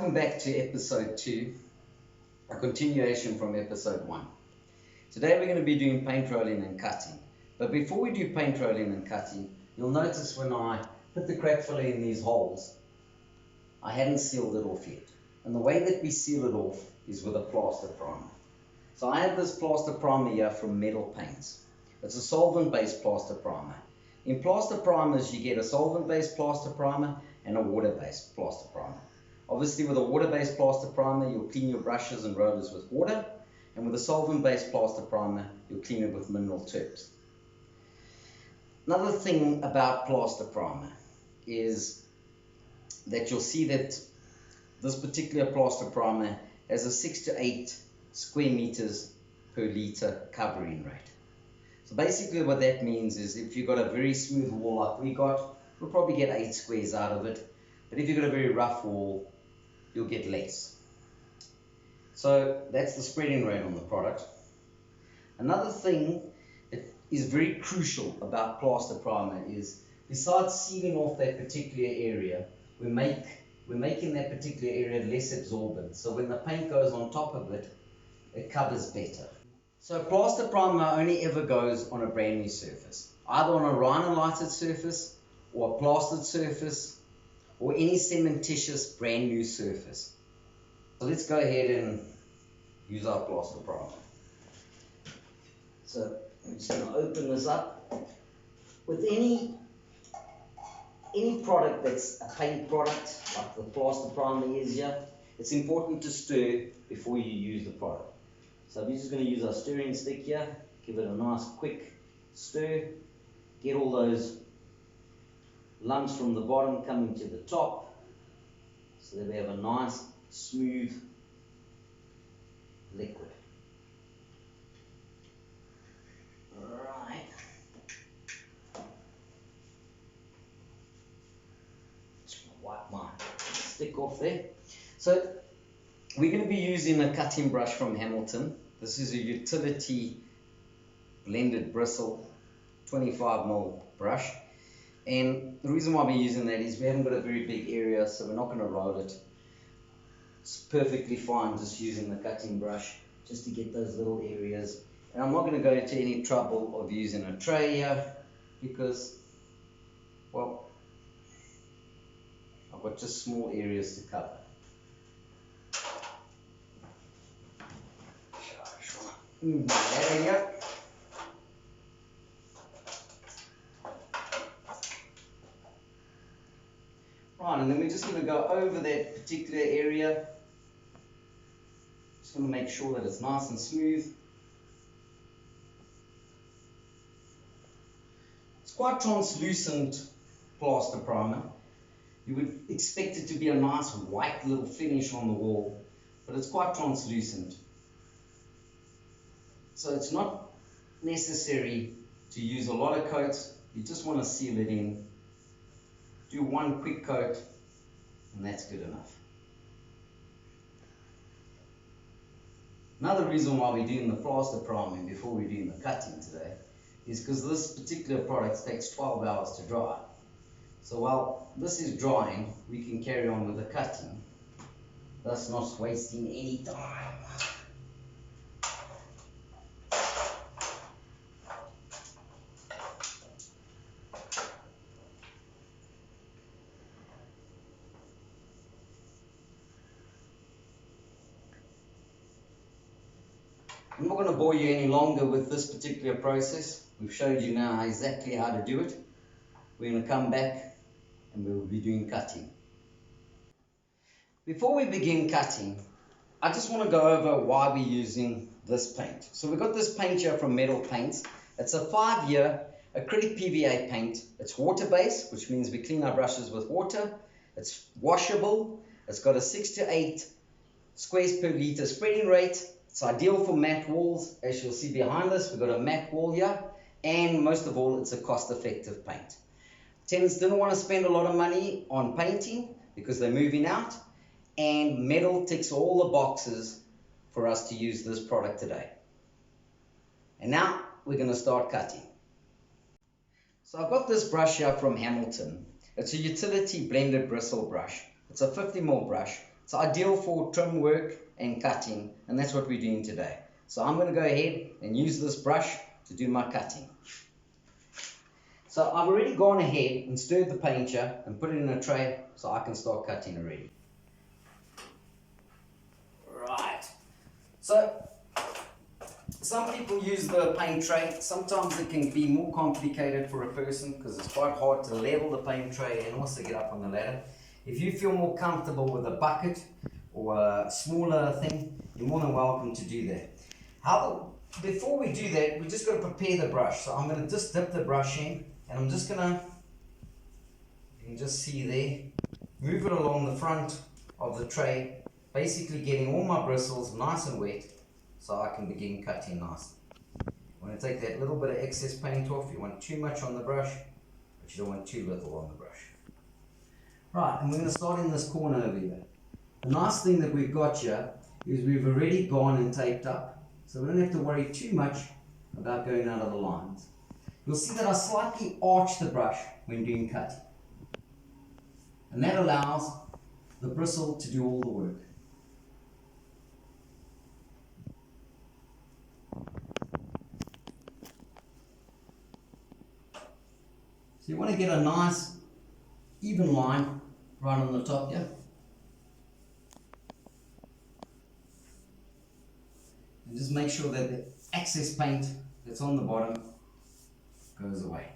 welcome back to episode 2, a continuation from episode 1. Today we're going to be doing paint rolling and cutting. But before we do paint rolling and cutting, you'll notice when I put the crack filler in these holes, I hadn't sealed it off yet. And the way that we seal it off is with a plaster primer. So I have this plaster primer here from Metal Paints. It's a solvent-based plaster primer. In plaster primers, you get a solvent-based plaster primer and a water-based plaster primer. Obviously, with a water-based plaster primer, you'll clean your brushes and rollers with water, and with a solvent-based plaster primer, you'll clean it with mineral turps. Another thing about plaster primer is that you'll see that this particular plaster primer has a 6 to 8 square meters per liter covering rate. So basically what that means is if you've got a very smooth wall like we got, we'll probably get 8 squares out of it. But if you've got a very rough wall, you'll get less. So that's the spreading rate on the product. Another thing that is very crucial about plaster primer is, besides sealing off that particular area, we're making that particular area less absorbent. So when the paint goes on top of it, it covers better. So plaster primer only ever goes on a brand new surface, either on a rhinolighted surface or a plastered surface or any cementitious brand new surface. So let's go ahead and use our plaster primer. So I'm just going to open this up. With any product that's a paint product, like the plaster primer is here, it's important to stir before you use the product. So we're just going to use our stirring stick here, give it a nice quick stir, get all those lumps from the bottom coming to the top, so that we have a nice smooth liquid. Alright. Just going to wipe my stick off there. So we're going to be using a cutting brush from Hamilton. This is a utility blended bristle 25mm brush. And the reason why we're using that is we haven't got a very big area, so we're not going to roll it. It's perfectly fine just using the cutting brush just to get those little areas. And I'm not going to go into any trouble of using a tray here because, well, I've got just small areas to cover. Move my ladder here. Right, and then we're just going to go over that particular area. Just going to make sure that it's nice and smooth. It's quite translucent plaster primer. You would expect it to be a nice white little finish on the wall, but it's quite translucent. So it's not necessary to use a lot of coats. You just want to seal it in. Do one quick coat, and that's good enough. Another reason why we're doing the plaster priming before we're doing the cutting today is because this particular product takes 12 hours to dry. So while this is drying, we can carry on with the cutting, thus not wasting any time. I'm not going to bore you any longer with this particular process. We've showed you now exactly how to do it. We're going to come back and we will be doing cutting. Before we begin cutting, I just want to go over why we're using this paint. So we've got this paint here from Metal Paints. It's a 5-year acrylic PVA paint. It's water-based, which means we clean our brushes with water. It's washable. It's got a 6 to 8 squares per liter spreading rate. It's ideal for matte walls. As you'll see behind us, we've got a matte wall here, and most of all, it's a cost-effective paint. Tenants didn't want to spend a lot of money on painting because they're moving out, and Metal ticks all the boxes for us to use this product today. And now we're going to start cutting. So I've got this brush here from Hamilton. It's a utility blended bristle brush. It's a 50mm brush. It's ideal for trim work and cutting, and that's what we're doing today. So I'm going to go ahead and use this brush to do my cutting. So I've already gone ahead and stirred the painter and put it in a tray so I can start cutting already. Right. So some people use the paint tray. Sometimes it can be more complicated for a person because it's quite hard to level the paint tray and also get up on the ladder. If you feel more comfortable with a bucket or a smaller thing, you're more than welcome to do that. Before we do that, we just got to prepare the brush. So I'm going to just dip the brush in, and I'm just going to, you can just see there, move it along the front of the tray, basically getting all my bristles nice and wet so I can begin cutting nicely. You want to take that little bit of excess paint off. You want too much on the brush, but you don't want too little on the brush. Right, and we're going to start in this corner over here. The nice thing that we've got here is we've already gone and taped up, so we don't have to worry too much about going out of the lines. You'll see that I slightly arch the brush when doing cutting, and that allows the bristle to do all the work. So you want to get a nice even line right on the top here. And just make sure that the excess paint that's on the bottom goes away.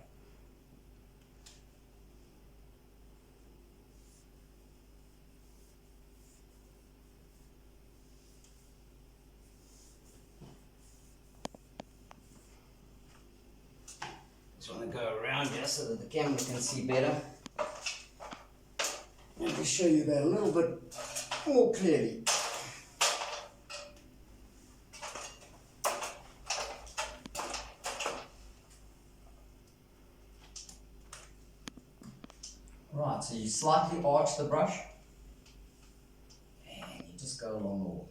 Just want to go around here so that the camera can see better. Let me show you that a little bit more clearly. Right, so you slightly arch the brush and you just go along the wall.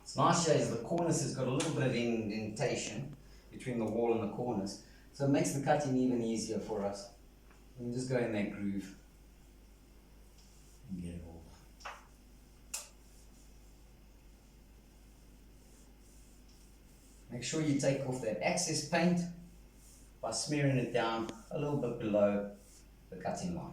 It's nice here is the corners has got a little bit of indentation between the wall and the corners, so it makes the cutting even easier for us. We can just go in that groove and get it all. Make sure you take off that excess paint by smearing it down a little bit below the cutting line.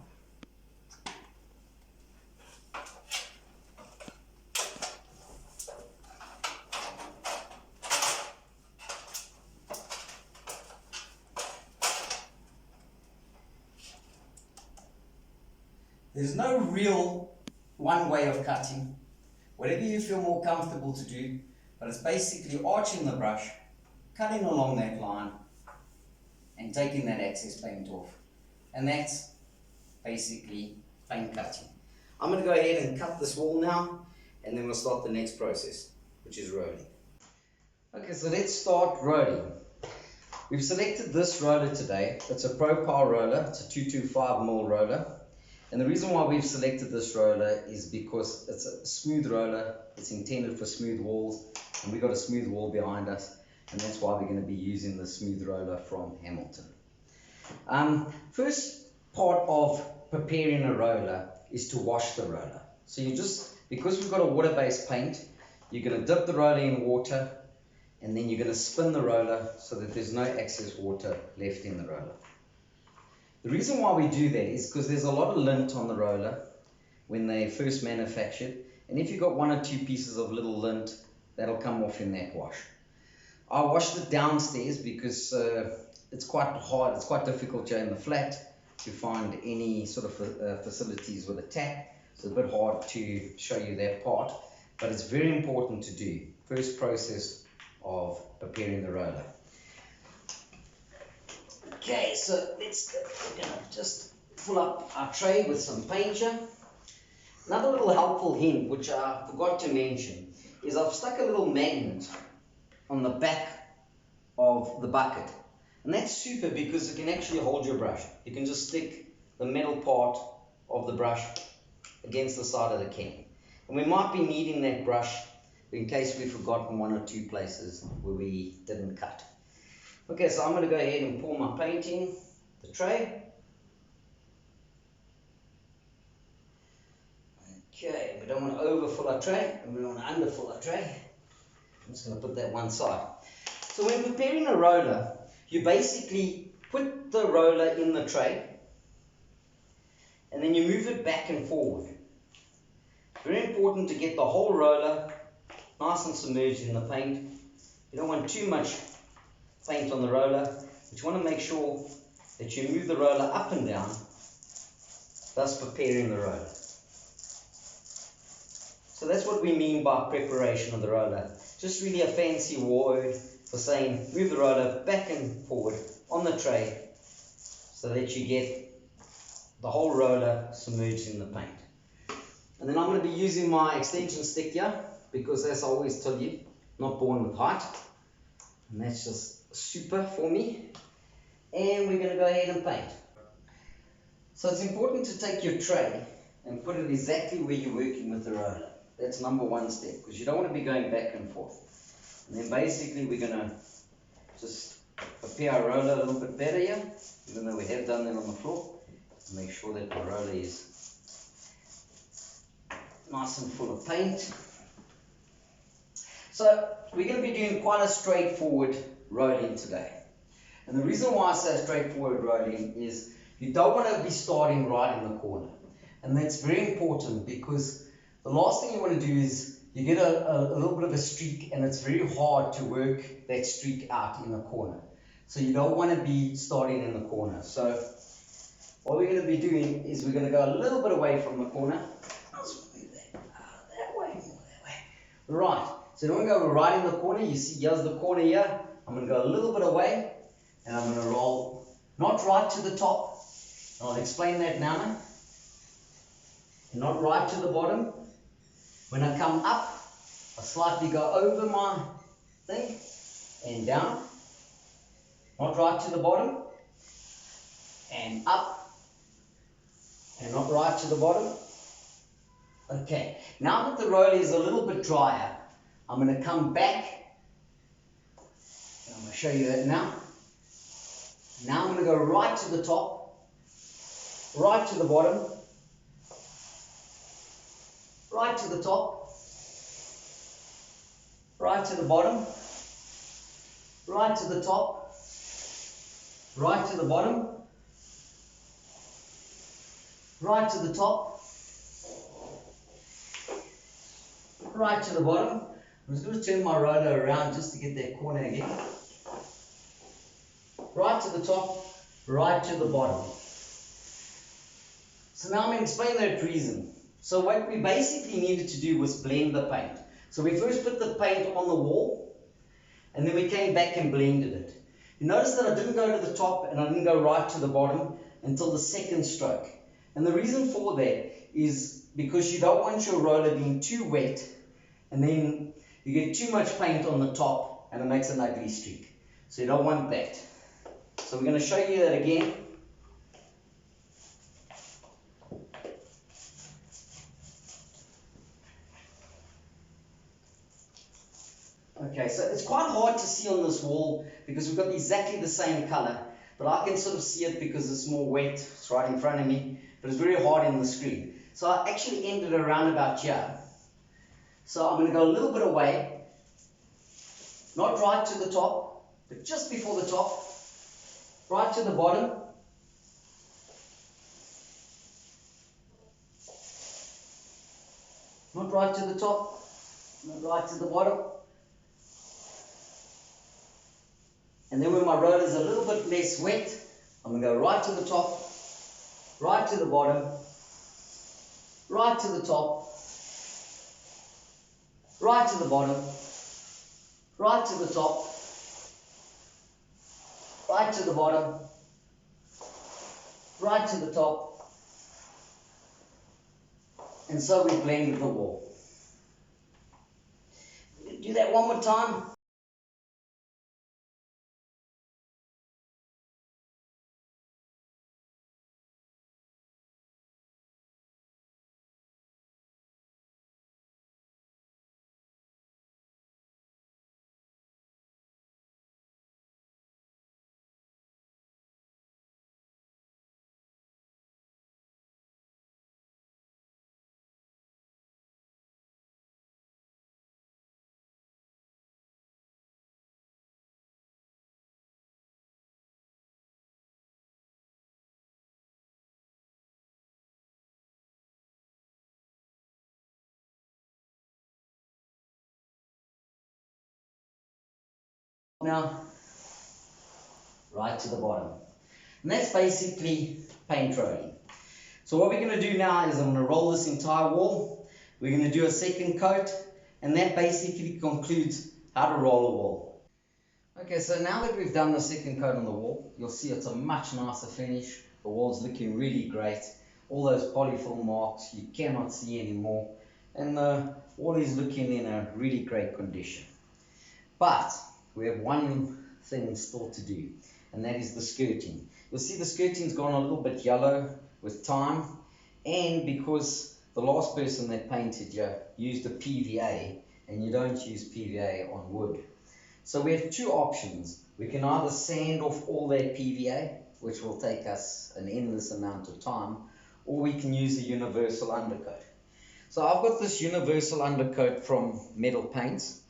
There's no real one way of cutting, whatever you feel more comfortable to do, but it's basically arching the brush, cutting along that line, and taking that excess paint off. And that's basically paint cutting. I'm going to go ahead and cut this wall now, and then we'll start the next process, which is rolling. Okay, so let's start rolling. We've selected this roller today. It's a ProPower roller. It's a 225mm roller. And the reason why we've selected this roller is because it's a smooth roller. It's intended for smooth walls, and we've got a smooth wall behind us. And that's why we're going to be using the smooth roller from Hamilton. First part of preparing a roller is to wash the roller. So because we've got a water-based paint, you're going to dip the roller in water, and then you're going to spin the roller so that there's no excess water left in the roller. The reason why we do that is because there's a lot of lint on the roller when they first manufactured, and if you've got one or two pieces of little lint, that'll come off in that wash. I washed it downstairs because it's quite hard, it's quite difficult here in the flat to find any sort of facilities with a tap. It's a bit hard to show you that part, but it's very important to do. First process of preparing the roller. Okay, so we're gonna just fill up our tray with some paint here. Another little helpful hint, which I forgot to mention, is I've stuck a little magnet on the back of the bucket, and that's super because it can actually hold your brush. You can just stick the metal part of the brush against the side of the can, and we might be needing that brush in case we've forgotten one or two places where we didn't cut. Okay, so I'm going to go ahead and pour my paint in the tray. Okay, we don't want to overfill our tray and we don't want to underfill our tray. I'm just going to put that one side. So when preparing a roller, you basically put the roller in the tray and then you move it back and forward. Very important to get the whole roller nice and submerged in the paint. You don't want too much paint on the roller, but you want to make sure that you move the roller up and down, thus preparing the roller. So that's what we mean by preparation of the roller. Just really a fancy word for saying move the roller back and forward on the tray so that you get the whole roller submerged in the paint. And then I'm going to be using my extension stick here because, as I always tell you, not born with height. And that's just super for me. And we're going to go ahead and paint. So it's important to take your tray and put it exactly where you're working with the roller. That's number one step, because you don't want to be going back and forth. And then basically we're going to just prepare our roller a little bit better here, even though we have done that on the floor. Make sure that the roller is nice and full of paint. So we're going to be doing quite a straightforward rolling today. And the reason why I say straightforward rolling is you don't want to be starting right in the corner. And that's very important, because the last thing you want to do is you get a little bit of a streak, and it's very hard to work that streak out in the corner. So you don't want to be starting in the corner. So what we're going to be doing is we're going to go a little bit away from the corner. Let's move that way, more that way. Right. So you don't want to go right in the corner. You see, here's the corner here. I'm going to go a little bit away, and I'm going to roll, not right to the top. I'll explain that now. Not right to the bottom. When I come up, I slightly go over my thing and down. Not right to the bottom. And up. And not right to the bottom. Okay. Now that the roller is a little bit drier, I'm going to come back. I'm going to show you that now. Now I'm going to go right to the top. Right to the bottom. Right to the top. Right to the bottom. Right to the top. Right to the bottom. Right to the top. Right to the bottom. I'm just going to turn my roller around just to get that corner again. Right to the top. Right to the bottom. So now I'm going to explain that reason. So what we basically needed to do was blend the paint. So we first put the paint on the wall, and then we came back and blended it. You notice that I didn't go to the top and I didn't go right to the bottom until the second stroke. And the reason for that is because you don't want your roller being too wet, and then you get too much paint on the top and it makes an ugly streak. So you don't want that. So we're going to show you that again. Okay, so it's quite hard to see on this wall because we've got exactly the same color, but I can sort of see it because it's more wet. It's right in front of me, but it's very hard in the screen. So I actually ended around about here. So I'm going to go a little bit away, not right to the top, but just before the top, right to the bottom. Not right to the top, not right to the bottom. And then when my roller is a little bit less wet, I'm going to go right to the top, right to the bottom, right to the top, right to the bottom, right to the top, right to the bottom, right to the top. And so we blended the wall. Do that one more time. now right to the bottom. And that's basically paint rolling. So what we're going to do now is I'm going to roll this entire wall. We're going to do a second coat, and that basically concludes how to roll a wall. Okay, so now that we've done the second coat on the wall, you'll see it's a much nicer finish. The wall's looking really great. All those polyfill marks you cannot see anymore, and the wall is looking in a really great condition. But we have one thing still to do, and that is the skirting. You'll see the skirting's gone a little bit yellow with time, and because the last person that painted you used a PVA, and you don't use PVA on wood. So we have two options. We can either sand off all that PVA, which will take us an endless amount of time, or we can use a universal undercoat. So I've got this universal undercoat from Metal Paints.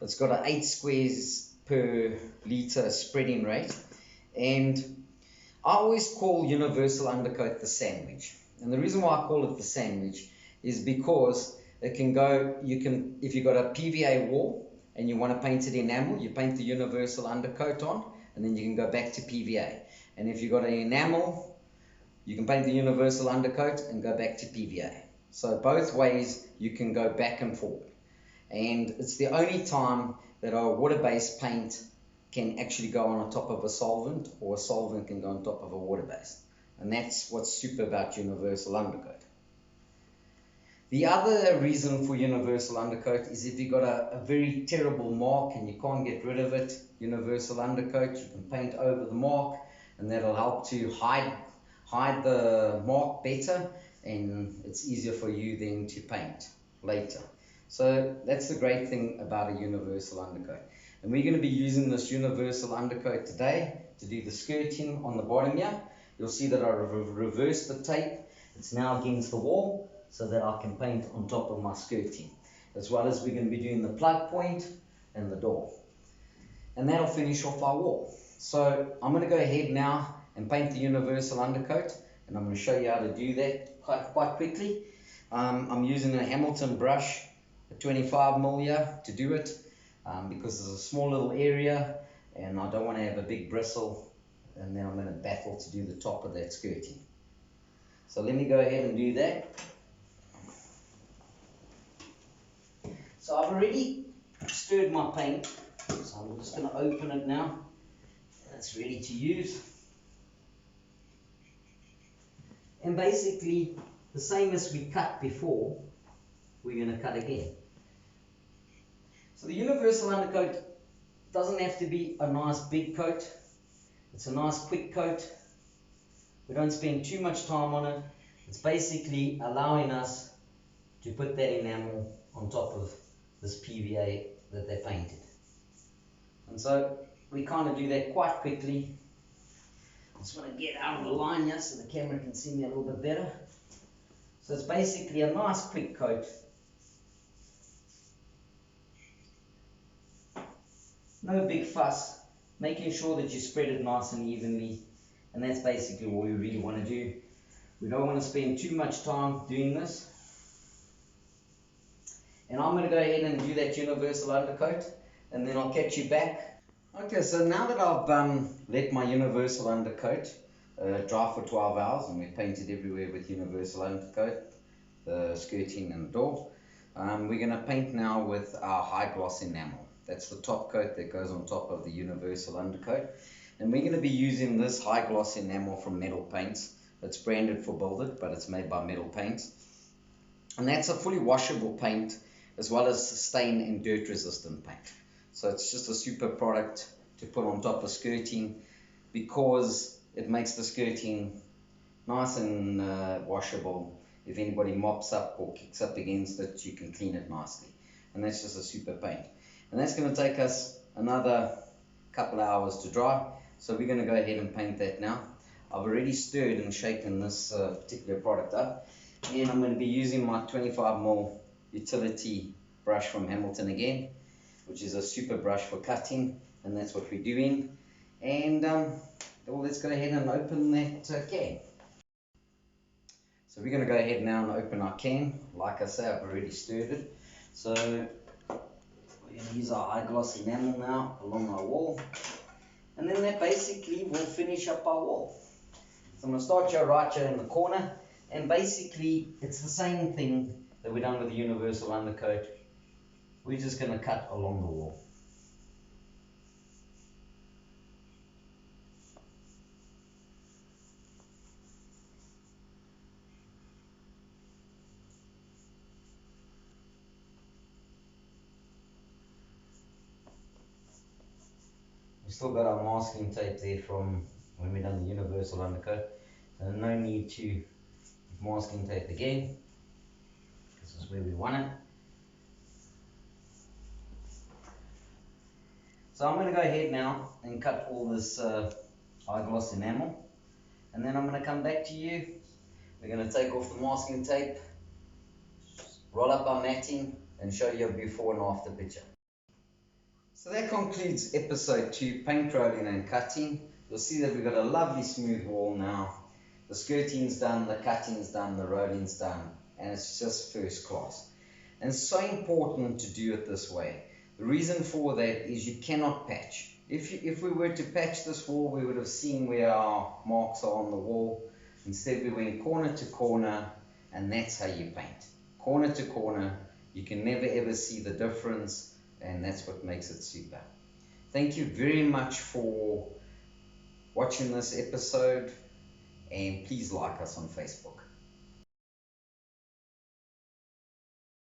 It's got an 8 squares per litre spreading rate, and I always call universal undercoat the sandwich. And the reason why I call it the sandwich is because it can go, if you've got a PVA wall and you want to paint it enamel, you paint the universal undercoat on, and then you can go back to PVA. And if you've got an enamel, you can paint the universal undercoat and go back to PVA. So both ways you can go back and forward. And it's the only time that a water-based paint can actually go on top of a solvent, or a solvent can go on top of a water-based. And that's what's super about universal undercoat. The other reason for universal undercoat is if you've got a very terrible mark and you can't get rid of it, universal undercoat, you can paint over the mark, and that'll help to hide the mark better, and it's easier for you then to paint later. So that's the great thing about a universal undercoat. And we're going to be using this universal undercoat today to do the skirting on the bottom here. You'll see that I reversed the tape. It's now against the wall so that I can paint on top of my skirting. As well as we're going to be doing the plug point and the door. And that'll finish off our wall. So I'm going to go ahead now and paint the universal undercoat. And I'm going to show you how to do that quite quickly. I'm using a Hamilton brush, a 25mm here to do it. Because there's a small little area and I don't want to have a big bristle, and then I'm going to battle to do the top of that skirting. So let me go ahead and do that. So I've already stirred my paint, so I'm just going to open it now. It's ready to use. And basically the same as we cut before, we're going to cut again. So the universal undercoat doesn't have to be a nice big coat. It's a nice quick coat. We don't spend too much time on it. It's basically allowing us to put that enamel on top of this PVA that they painted. And so we kind of do that quite quickly. I just want to get out of the line here so the camera can see me a little bit better. So it's basically a nice quick coat. No big fuss, making sure that you spread it nice and evenly, and that's basically what we really want to do. We don't want to spend too much time doing this. And I'm going to go ahead and do that universal undercoat, and then I'll catch you back. Okay, so now that I've let my universal undercoat dry for 12 hours, and we've painted everywhere with universal undercoat, the skirting and the door, we're going to paint now with our high gloss enamel. That's the top coat that goes on top of the universal undercoat. And we're going to be using this high gloss enamel from Metal Paints. It's branded for Build It, but it's made by Metal Paints. And that's a fully washable paint, as well as stain and dirt resistant paint. So it's just a super product to put on top of skirting, because it makes the skirting nice and washable. If anybody mops up or kicks up against it, you can clean it nicely. And that's just a super paint. And that's going to take us another couple hours to dry. So we're going to go ahead and paint that now. I've already stirred and shaken this particular product up. And I'm going to be using my 25mm utility brush from Hamilton again, which is a super brush for cutting. And that's what we're doing. And well, let's go ahead and open that can. So we're going to go ahead now and open our can. Like I say, I've already stirred it. So we We're going to use our high gloss enamel now along our wall. And then that basically will finish up our wall. So I'm going to start here right here in the corner. And basically it's the same thing that we've done with the universal undercoat. We're just going to cut along the wall. We've still got our masking tape there from when we done the universal undercoat. So no need to masking tape again. This is where we want it. So I'm going to go ahead now and cut all this high gloss enamel, and then I'm going to come back to you. We're going to take off the masking tape, roll up our matting, and show you a before and after picture. So that concludes episode 2, paint rolling and cutting. You'll see that we've got a lovely smooth wall now. The skirting's done, the cutting's done, the rolling's done, and it's just first class. And it's so important to do it this way. The reason for that is you cannot patch. If we were to patch this wall, we would have seen where our marks are on the wall. Instead, we went corner to corner, and that's how you paint. Corner to corner, you can never ever see the difference, and that's what makes it super. Thank you very much for watching this episode, and please like us on Facebook.